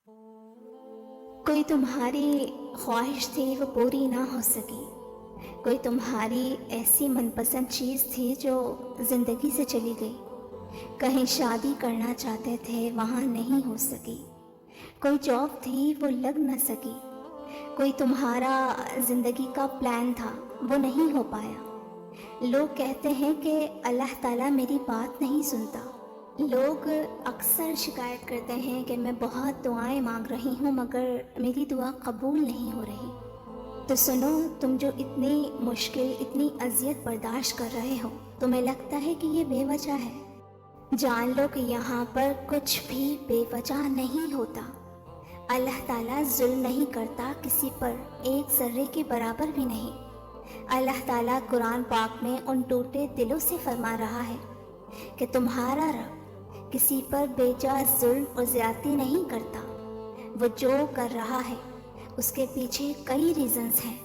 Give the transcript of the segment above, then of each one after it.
کوئی تمہاری خواہش تھی وہ پوری نہ ہو سکی، کوئی تمہاری ایسی من پسند چیز تھی جو زندگی سے چلی گئی، کہیں شادی کرنا چاہتے تھے وہاں نہیں ہو سکی، کوئی جاب تھی وہ لگ نہ سکی، کوئی تمہارا زندگی کا پلان تھا وہ نہیں ہو پایا۔ لوگ کہتے ہیں کہ اللہ تعالیٰ میری بات نہیں سنتا۔ لوگ اکثر شکایت کرتے ہیں کہ میں بہت دعائیں مانگ رہی ہوں مگر میری دعا قبول نہیں ہو رہی۔ تو سنو، تم جو اتنی مشکل اتنی اذیت برداشت کر رہے ہو، تمہیں لگتا ہے کہ یہ بے وجہ ہے، جان لو کہ یہاں پر کچھ بھی بے وجہ نہیں ہوتا۔ اللہ تعالیٰ ظلم نہیں کرتا کسی پر، ایک ذرے کے برابر بھی نہیں۔ اللہ تعالیٰ قرآن پاک میں ان ٹوٹے دلوں سے فرما رہا ہے کہ تمہارا رب کسی پر بے جا ظلم اور زیادتی نہیں کرتا۔ وہ جو کر رہا ہے اس کے پیچھے کئی ریزنز ہیں۔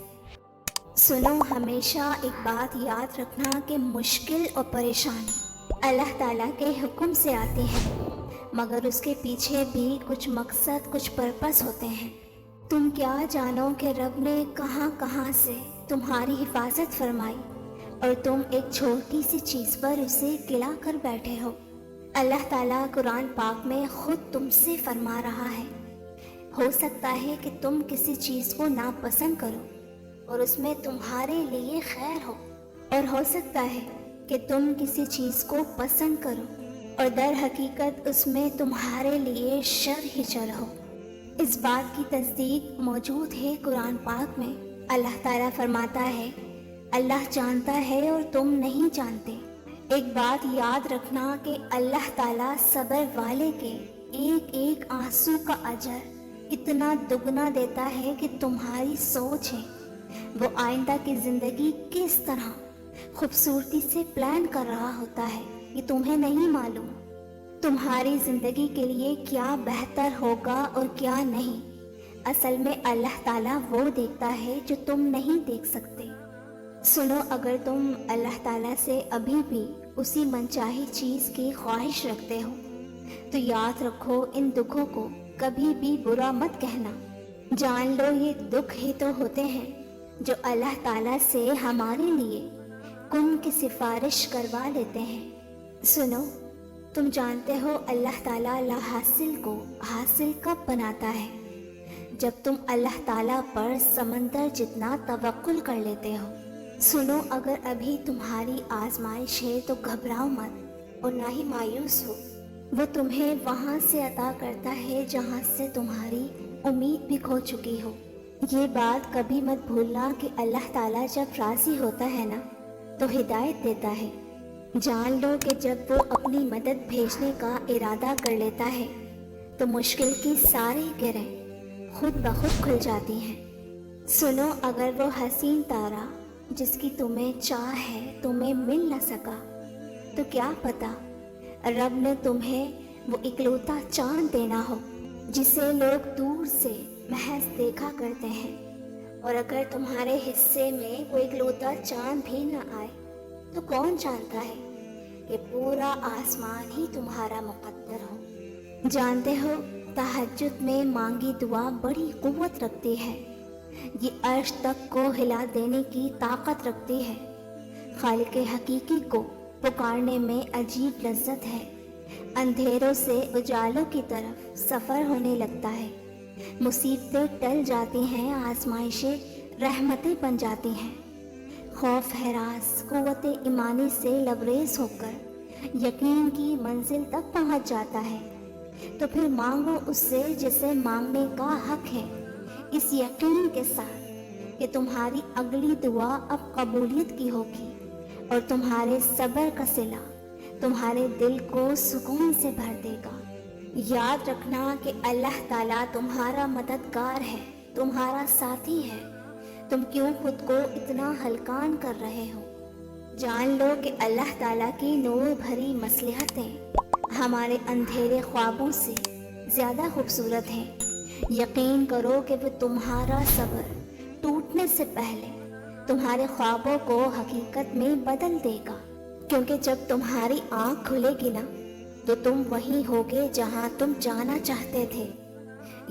سنو، ہمیشہ ایک بات یاد رکھنا کہ مشکل اور پریشانی اللہ تعالیٰ کے حکم سے آتی ہے، مگر اس کے پیچھے بھی کچھ مقصد کچھ پرپس ہوتے ہیں۔ تم کیا جانو کہ رب نے کہاں کہاں سے تمہاری حفاظت فرمائی اور تم ایک چھوٹی سی چیز پر اسے گلا کر بیٹھے ہو۔ اللہ تعالیٰ قرآن پاک میں خود تم سے فرما رہا ہے، ہو سکتا ہے کہ تم کسی چیز کو ناپسند کرو اور اس میں تمہارے لیے خیر ہو، اور ہو سکتا ہے کہ تم کسی چیز کو پسند کرو اور در حقیقت اس میں تمہارے لیے شر ہی شر ہو۔ اس بات کی تصدیق موجود ہے قرآن پاک میں۔ اللہ تعالیٰ فرماتا ہے، اللہ جانتا ہے اور تم نہیں جانتے۔ ایک بات یاد رکھنا کہ اللہ تعالیٰ صبر والے کے ایک ایک آنسو کا اجر اتنا دگنا دیتا ہے کہ تمہاری سوچ ہے وہ آئندہ کی زندگی کس طرح خوبصورتی سے پلان کر رہا ہوتا ہے، یہ تمہیں نہیں معلوم۔ تمہاری زندگی کے لیے کیا بہتر ہوگا اور کیا نہیں، اصل میں اللہ تعالیٰ وہ دیکھتا ہے جو تم نہیں دیکھ سکتے۔ سنو، اگر تم اللہ تعالیٰ سے ابھی بھی اسی منچاہی چیز کی خواہش رکھتے ہو تو یاد رکھو، ان دکھوں کو کبھی بھی برا مت کہنا۔ جان لو یہ دکھ ہی تو ہوتے ہیں جو اللہ تعالیٰ سے ہمارے لیے کن کی سفارش کروا لیتے ہیں۔ سنو، تم جانتے ہو اللہ تعالیٰ لا حاصل کو حاصل کب بناتا ہے؟ جب تم اللہ تعالیٰ پر سمندر جتنا توکل کر لیتے ہو۔ سنو، اگر ابھی تمہاری آزمائش ہے تو گھبراؤ مت اور نہ ہی مایوس ہو۔ وہ تمہیں وہاں سے عطا کرتا ہے جہاں سے تمہاری امید بھی کھو چکی ہو۔ یہ بات کبھی مت بھولنا کہ اللہ تعالیٰ جب راضی ہوتا ہے نا تو ہدایت دیتا ہے۔ جان لو کہ جب وہ اپنی مدد بھیجنے کا ارادہ کر لیتا ہے تو مشکل کی ساری گرہیں خود بخود کھل جاتی ہیں۔ سنو، اگر وہ حسین تارا جس کی تمہیں چاہ ہے تمہیں مل نہ سکا تو کیا پتا رب نے تمہیں وہ اکلوتا چاند دینا ہو جسے لوگ دور سے محض دیکھا کرتے ہیں، اور اگر تمہارے حصے میں وہ اکلوتا چاند بھی نہ آئے تو کون جانتا ہے کہ پورا آسمان ہی تمہارا مقدر ہو۔ جانتے ہو، تہجد میں مانگی دعا بڑی قوت رکھتی ہے، یہ عرش تک کو ہلا دینے کی طاقت رکھتی ہے۔ خالق حقیقی کو پکارنے میں عجیب لذت ہے، اندھیروں سے اجالوں کی طرف سفر ہونے لگتا ہے، مصیبتیں ٹل جاتی ہیں، آزمائشیں رحمتیں بن جاتی ہیں، خوف ہراس قوت ایمانی سے لبریز ہو کر یقین کی منزل تک پہنچ جاتا ہے۔ تو پھر مانگو اس سے جسے مانگنے کا حق ہے، اس یقین کے ساتھ کہ تمہاری اگلی دعا اب قبولیت کی ہوگی اور تمہارے صبر کا صلہ تمہارے دل کو سکون سے بھر دے گا۔ یاد رکھنا کہ اللہ تعالیٰ تمہارا مددگار ہے، تمہارا ساتھی ہے، تم کیوں خود کو اتنا ہلکان کر رہے ہو؟ جان لو کہ اللہ تعالیٰ کی نور بھری مصلحتیں ہمارے اندھیرے خوابوں سے زیادہ خوبصورت ہیں۔ یقین کرو کہ وہ تمہارا صبر ٹوٹنے سے پہلے تمہارے خوابوں کو حقیقت میں بدل دے گا، کیونکہ جب تمہاری آنکھ کھلے گی نا تو تم وہیں ہوگے جہاں تم جانا چاہتے تھے۔